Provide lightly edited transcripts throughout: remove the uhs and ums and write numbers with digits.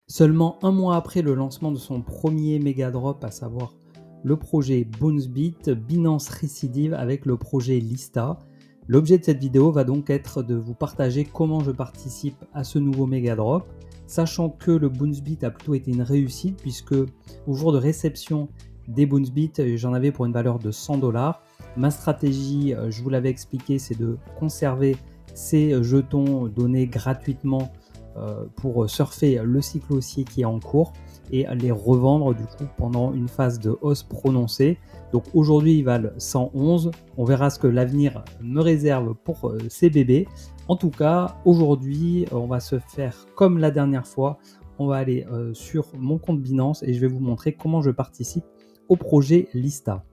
Seulement un mois après le lancement de son premier Megadrop, à savoir le projet Boonsbit, Binance récidive avec le projet Lista. L'objet de cette vidéo va donc être de vous partager comment je participe à ce nouveau Megadrop, sachant que le Boonsbit a plutôt été une réussite puisque au jour de réception des Boonsbit, j'en avais pour une valeur de 100$. Ma stratégie, je vous l'avais expliqué, c'est de conserver ces jetons donnés gratuitement pour surfer le cycle haussier qui est en cours et les revendre du coup pendant une phase de hausse prononcée. Donc aujourd'hui ils valent 111, on verra ce que l'avenir me réserve pour ces bébés. En tout cas aujourd'hui on va se faire comme la dernière fois, on va aller sur mon compte Binance et je vais vous montrer comment je participe au projet Lista.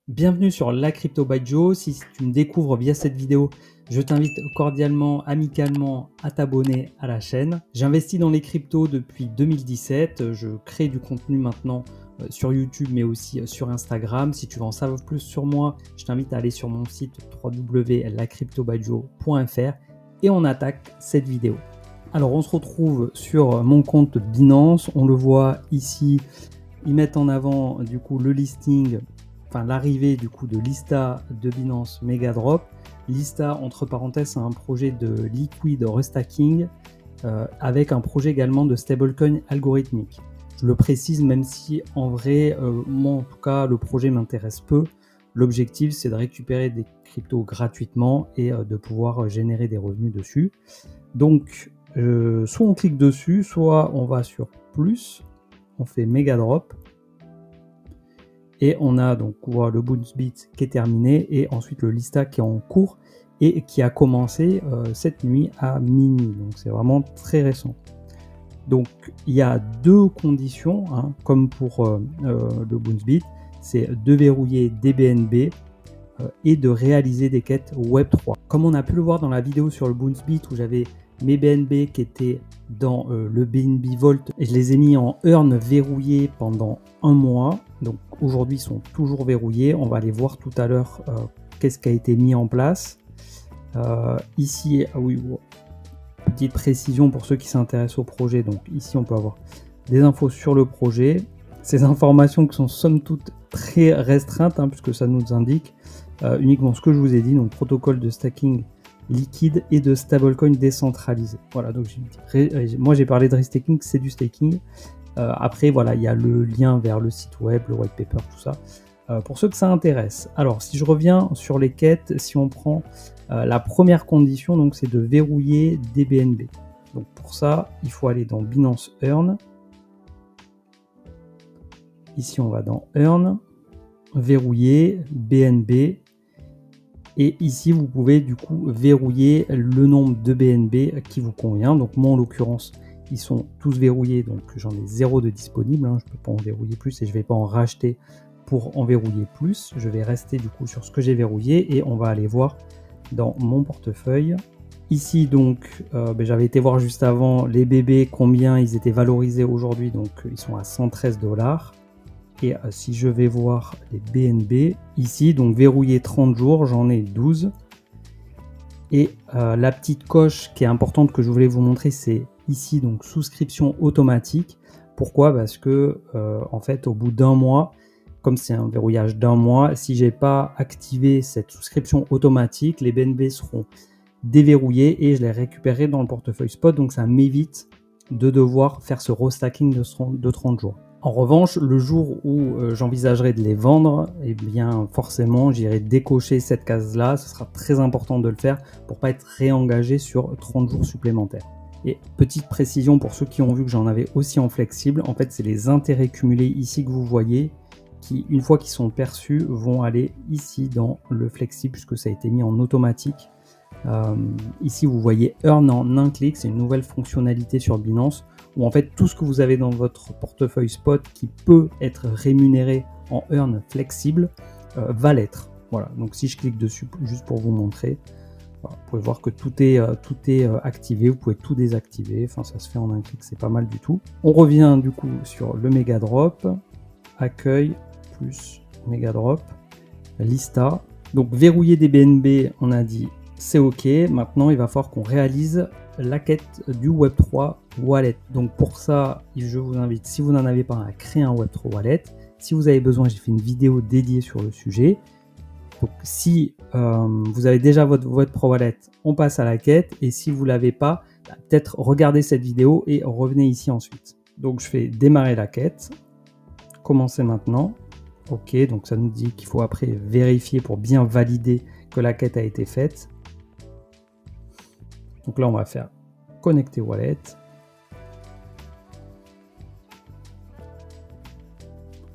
Bienvenue sur La Crypto by Joe. Si tu me découvres via cette vidéo, je t'invite cordialement, amicalement à t'abonner à la chaîne. J'investis dans les cryptos depuis 2017. Je crée du contenu maintenant sur YouTube mais aussi sur Instagram. Si tu veux en savoir plus sur moi, je t'invite à aller sur mon site www.lacryptobyjoe.fr et on attaque cette vidéo. Alors on se retrouve sur mon compte Binance. On le voit ici, ils mettent en avant du coup le listing, enfin l'arrivée du coup de Lista de Binance Megadrop. Lista, entre parenthèses, c'est un projet de liquid restacking avec un projet également de stablecoin algorithmique. Je le précise même si en vrai, moi en tout cas, le projet m'intéresse peu. L'objectif, c'est de récupérer des cryptos gratuitement et de pouvoir générer des revenus dessus. Donc, soit on clique dessus, soit on va sur plus, on fait Megadrop. Et on a donc le Boonsbit qui est terminé et ensuite le Lista qui est en cours et qui a commencé cette nuit à minuit. Donc c'est vraiment très récent. Donc il y a deux conditions, hein, comme pour le Boonsbit, c'est de verrouiller des BNB et de réaliser des quêtes Web3. Comme on a pu le voir dans la vidéo sur le Boonsbit où j'avais mes BNB qui étaient dans le BNB Vault et je les ai mis en earn verrouillé pendant un mois. Donc aujourd'hui ils sont toujours verrouillés. On va aller voir tout à l'heure qu'est-ce qui a été mis en place. Ici, oui, petite précision pour ceux qui s'intéressent au projet. Donc ici on peut avoir des infos sur le projet. Ces informations qui sont somme toute très restreintes hein, puisque ça nous indique uniquement ce que je vous ai dit. Donc protocole de stacking liquide et de stablecoin décentralisé. Voilà, donc moi j'ai parlé de restaking, c'est du staking. Après voilà, il y a le lien vers le site web, le white paper, tout ça, pour ceux que ça intéresse. Alors si je reviens sur les quêtes, si on prend la première condition, donc c'est de verrouiller des BNB. Donc pour ça, il faut aller dans Binance Earn. Ici on va dans Earn, verrouiller BNB. Et ici, vous pouvez du coup verrouiller le nombre de BNB qui vous convient. Donc moi, en l'occurrence, ils sont tous verrouillés. Donc j'en ai 0 de disponible. Hein. Je ne peux pas en verrouiller plus et je ne vais pas en racheter pour en verrouiller plus. Je vais rester du coup sur ce que j'ai verrouillé et on va aller voir dans mon portefeuille. Ici, donc, j'avais été voir juste avant les bébés, combien ils étaient valorisés aujourd'hui. Donc ils sont à 113$. Et si je vais voir les BNB, ici, donc verrouillé 30 jours, j'en ai 12. Et la petite coche qui est importante que je voulais vous montrer, c'est ici, donc souscription automatique. Pourquoi? Parce que, en fait, au bout d'un mois, comme c'est un verrouillage d'un mois, si j'ai pas activé cette souscription automatique, les BNB seront déverrouillés et je les récupérerai dans le portefeuille spot. Donc ça m'évite de devoir faire ce restacking de 30 jours. En revanche, le jour où j'envisagerai de les vendre, eh bien forcément j'irai décocher cette case-là. Ce sera très important de le faire pour pas être réengagé sur 30 jours supplémentaires. Et petite précision pour ceux qui ont vu que j'en avais aussi en flexible, en fait c'est les intérêts cumulés ici que vous voyez qui, une fois qu'ils sont perçus, vont aller ici dans le flexible puisque ça a été mis en automatique. Ici vous voyez Earn en un clic, c'est une nouvelle fonctionnalité sur Binance où en fait tout ce que vous avez dans votre portefeuille spot qui peut être rémunéré en Earn flexible va l'être. Voilà, donc si je clique dessus juste pour vous montrer, voilà, vous pouvez voir que tout est activé, vous pouvez tout désactiver, enfin ça se fait en un clic, c'est pas mal du tout. On revient du coup sur le Megadrop, accueil plus Megadrop, Lista. Donc verrouiller des BNB, on a dit c'est OK. Maintenant, il va falloir qu'on réalise la quête du Web3 Wallet. Donc pour ça, je vous invite, si vous n'en avez pas, à créer un Web3 Wallet. Si vous avez besoin, j'ai fait une vidéo dédiée sur le sujet. Donc si vous avez déjà votre Web3 Wallet, on passe à la quête. Et si vous ne l'avez pas, peut-être regardez cette vidéo et revenez ici ensuite. Donc je fais démarrer la quête. Commencer maintenant. OK, donc ça nous dit qu'il faut après vérifier pour bien valider que la quête a été faite. Donc là, on va faire connecter wallet.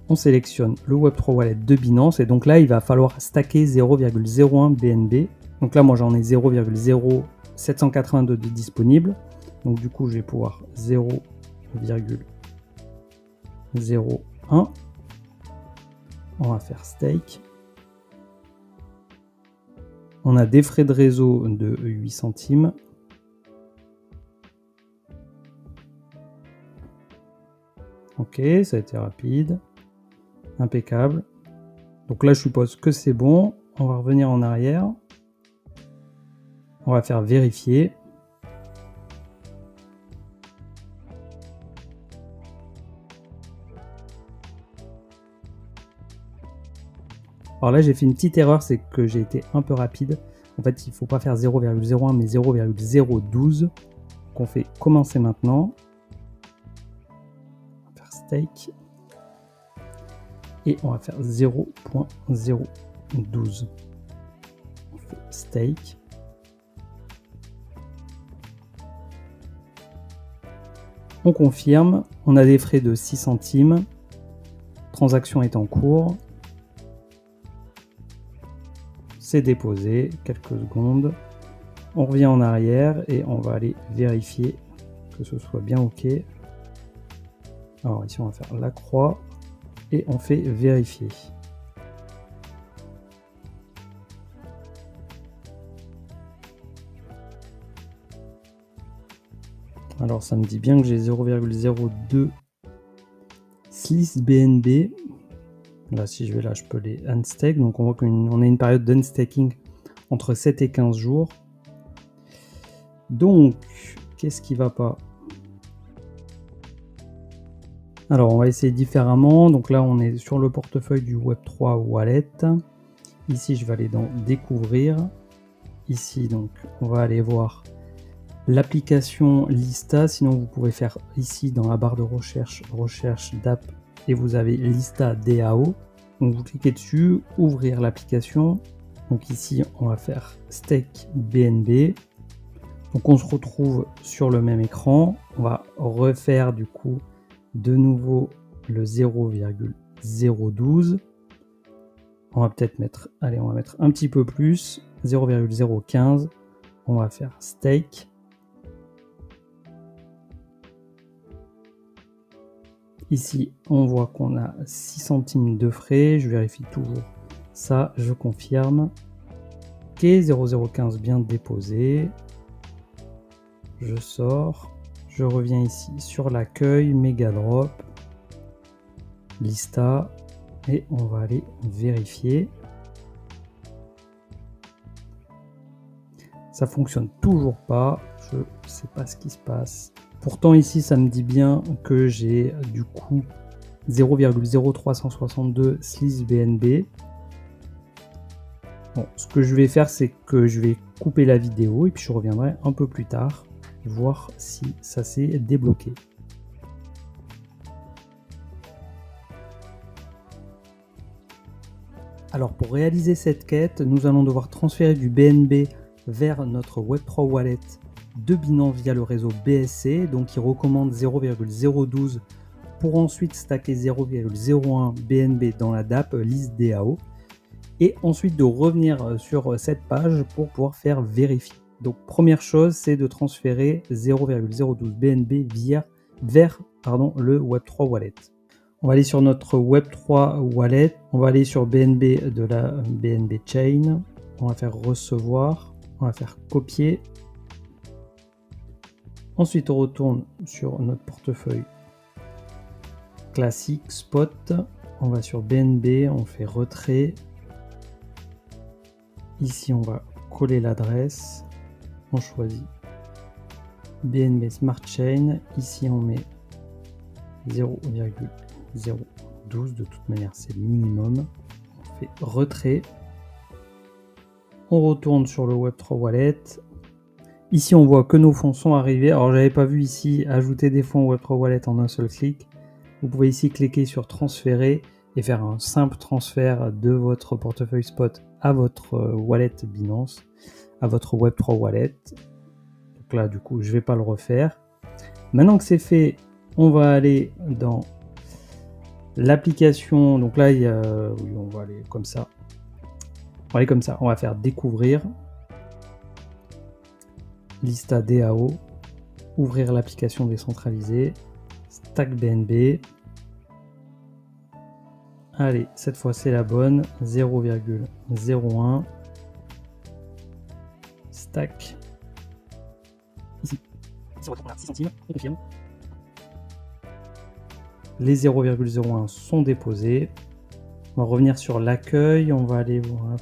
On sélectionne le Web3 Wallet de Binance et donc là, il va falloir stacker 0,01 BNB. Donc là, moi, j'en ai 0,0782 de disponible. Donc du coup, je vais pouvoir 0,01. On va faire stake. On a des frais de réseau de 8 centimes. OK, ça a été rapide. Impeccable. Donc là, je suppose que c'est bon. On va revenir en arrière. On va faire vérifier. Alors là, j'ai fait une petite erreur, c'est que j'ai été un peu rapide. En fait, il ne faut pas faire 0,01 mais 0,012. Donc on fait commencer maintenant. On va faire stake. Et on va faire 0,012. On fait stake. On confirme. On a des frais de 6 centimes. Transaction est en cours. C'est déposé. Quelques secondes. On revient en arrière et on va aller vérifier que ce soit bien OK. Alors ici, on va faire la croix. Et on fait vérifier. Alors ça me dit bien que j'ai 0,02 slice BNB. Là si je vais là, je peux les unstake. Donc on voit qu'on a une période d'unstaking entre 7 et 15 jours. Donc, qu'est-ce qui va pas? Alors, on va essayer différemment. Donc là, on est sur le portefeuille du Web3 Wallet. Ici, je vais aller dans Découvrir. Ici, donc, on va aller voir l'application Lista. Sinon, vous pouvez faire ici dans la barre de recherche, recherche d'app, et vous avez Lista DAO. Donc, vous cliquez dessus, ouvrir l'application. Donc ici, on va faire Stake BNB. Donc, on se retrouve sur le même écran. On va refaire du coup de nouveau le 0,012. On va peut-être mettre, allez, on va mettre un petit peu plus, 0,015. On va faire stake. Ici, on voit qu'on a 6 centimes de frais. Je vérifie toujours ça, je confirme. Ok, 0,015 bien déposé. Je sors. Je reviens ici sur l'accueil, Megadrop, Lista, et on va aller vérifier. Ça fonctionne toujours pas, je sais pas ce qui se passe. Pourtant ici ça me dit bien que j'ai du coup 0,0362 slice BNB. Bon, ce que je vais faire, c'est que je vais couper la vidéo et puis je reviendrai un peu plus tard voir si ça s'est débloqué. Alors pour réaliser cette quête, nous allons devoir transférer du BNB vers notre Web3 Wallet de Binance via le réseau BSC, donc il recommande 0,012 pour ensuite stacker 0,01 BNB dans la DApp liste DAO et ensuite de revenir sur cette page pour pouvoir faire vérifier. Donc première chose, c'est de transférer 0,012 BNB vers le Web3 Wallet. On va aller sur notre Web3 Wallet, on va aller sur BNB de la BNB Chain, on va faire recevoir, on va faire copier. Ensuite on retourne sur notre portefeuille classique, spot, on va sur BNB, on fait retrait. Ici, on va coller l'adresse. On choisit BNB Smart Chain. Ici, on met 0,012. De toute manière, c'est le minimum. On fait retrait. On retourne sur le Web3 Wallet. Ici, on voit que nos fonds sont arrivés. Alors, j'avais pas vu ici ajouter des fonds au Web3 Wallet en un seul clic. Vous pouvez ici cliquer sur transférer et faire un simple transfert de votre portefeuille spot à votre wallet Binance, à votre Web3 Wallet. Donc là, du coup, je vais pas le refaire. Maintenant que c'est fait, on va aller dans l'application. Donc là, oui, on va aller comme ça. On va aller comme ça. On va faire découvrir. Lista DAO. Ouvrir l'application décentralisée. Stack BNB. Allez, cette fois c'est la bonne. 0,01. Stack. Ici. On a 6 centimes. On confirme. Les 0,01 sont déposés. On va revenir sur l'accueil. On va aller voir.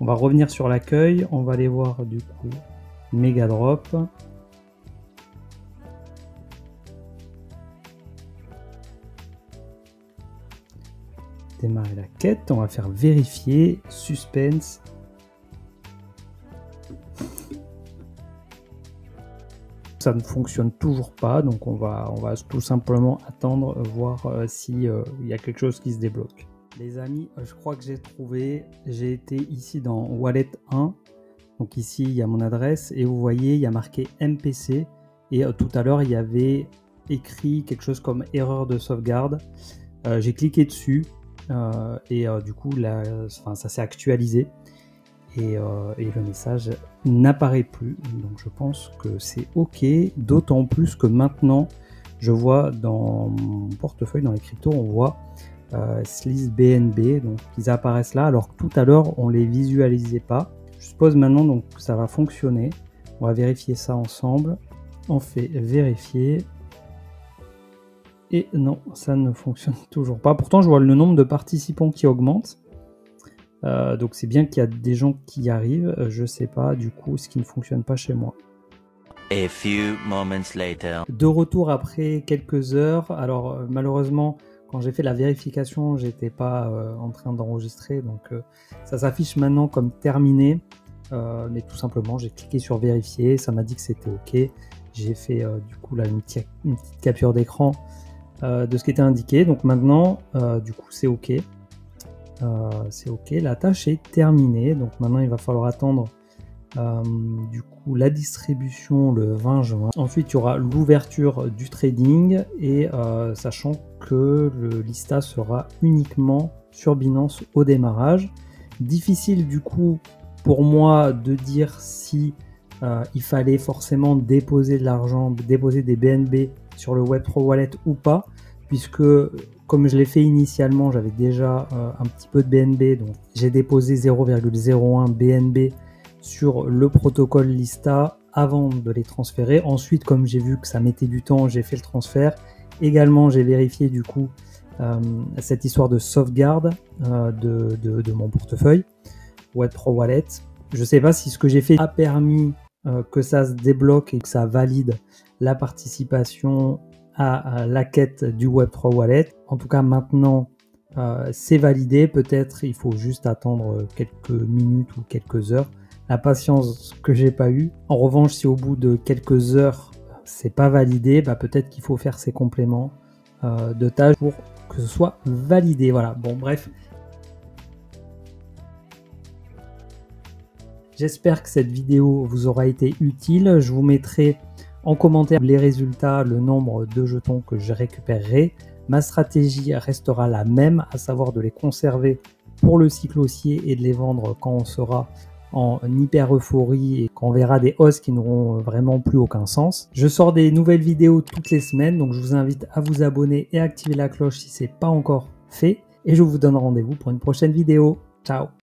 On va revenir sur l'accueil. On va aller voir du coup Megadrop. Démarrer la quête. On va faire vérifier. Suspense. Ça ne fonctionne toujours pas, donc on va tout simplement attendre, voir si il y a quelque chose qui se débloque. Les amis, je crois que j'ai trouvé. J'ai été ici dans Wallet 1. Donc ici, il y a mon adresse et vous voyez, il y a marqué MPC. Et tout à l'heure, il y avait écrit quelque chose comme erreur de sauvegarde. J'ai cliqué dessus et du coup, là, ça s'est actualisé. Et le message n'apparaît plus, donc je pense que c'est ok, d'autant plus que maintenant je vois dans mon portefeuille, dans les cryptos, on voit Slice BNB, donc ils apparaissent là, alors que tout à l'heure on les visualisait pas. Je suppose maintenant donc que ça va fonctionner. On va vérifier ça ensemble. On fait vérifier. Et non, ça ne fonctionne toujours pas. Pourtant je vois le nombre de participants qui augmente. Donc c'est bien qu'il y a des gens qui y arrivent, je sais pas du coup ce qui ne fonctionne pas chez moi. A few moments later. De retour après quelques heures, alors malheureusement quand j'ai fait la vérification j'étais pas en train d'enregistrer, donc ça s'affiche maintenant comme terminé, mais tout simplement j'ai cliqué sur vérifier, ça m'a dit que c'était ok, j'ai fait du coup là une petite capture d'écran de ce qui était indiqué, donc maintenant du coup c'est ok. C'est ok, la tâche est terminée, donc maintenant il va falloir attendre du coup la distribution le 20 juin. Ensuite il y aura l'ouverture du trading et sachant que le lista sera uniquement sur Binance au démarrage. Difficile du coup pour moi de dire si il fallait forcément déposer de l'argent, déposer des BNB sur le Web3 Wallet ou pas, puisque comme je l'ai fait initialement, j'avais déjà un petit peu de BNB, donc j'ai déposé 0,01 BNB sur le protocole Lista avant de les transférer. Ensuite, comme j'ai vu que ça mettait du temps, j'ai fait le transfert. Également, j'ai vérifié du coup cette histoire de sauvegarde de mon portefeuille Web3 Wallet. Je ne sais pas si ce que j'ai fait a permis que ça se débloque et que ça valide la participation à la quête du Web3 Wallet. En tout cas, maintenant, c'est validé. Peut-être il faut juste attendre quelques minutes ou quelques heures. La patience que j'ai pas eu. En revanche, si au bout de quelques heures, c'est pas validé, bah peut-être qu'il faut faire ces compléments de tâches pour que ce soit validé. Voilà. Bon, bref. J'espère que cette vidéo vous aura été utile. Je vous mettrai en commentaire les résultats, le nombre de jetons que je récupérerai. Ma stratégie restera la même, à savoir de les conserver pour le cycle haussier et de les vendre quand on sera en hyper euphorie et qu'on verra des hausses qui n'auront vraiment plus aucun sens. Je sors des nouvelles vidéos toutes les semaines, donc je vous invite à vous abonner et à activer la cloche si ce n'est pas encore fait. Et je vous donne rendez-vous pour une prochaine vidéo. Ciao!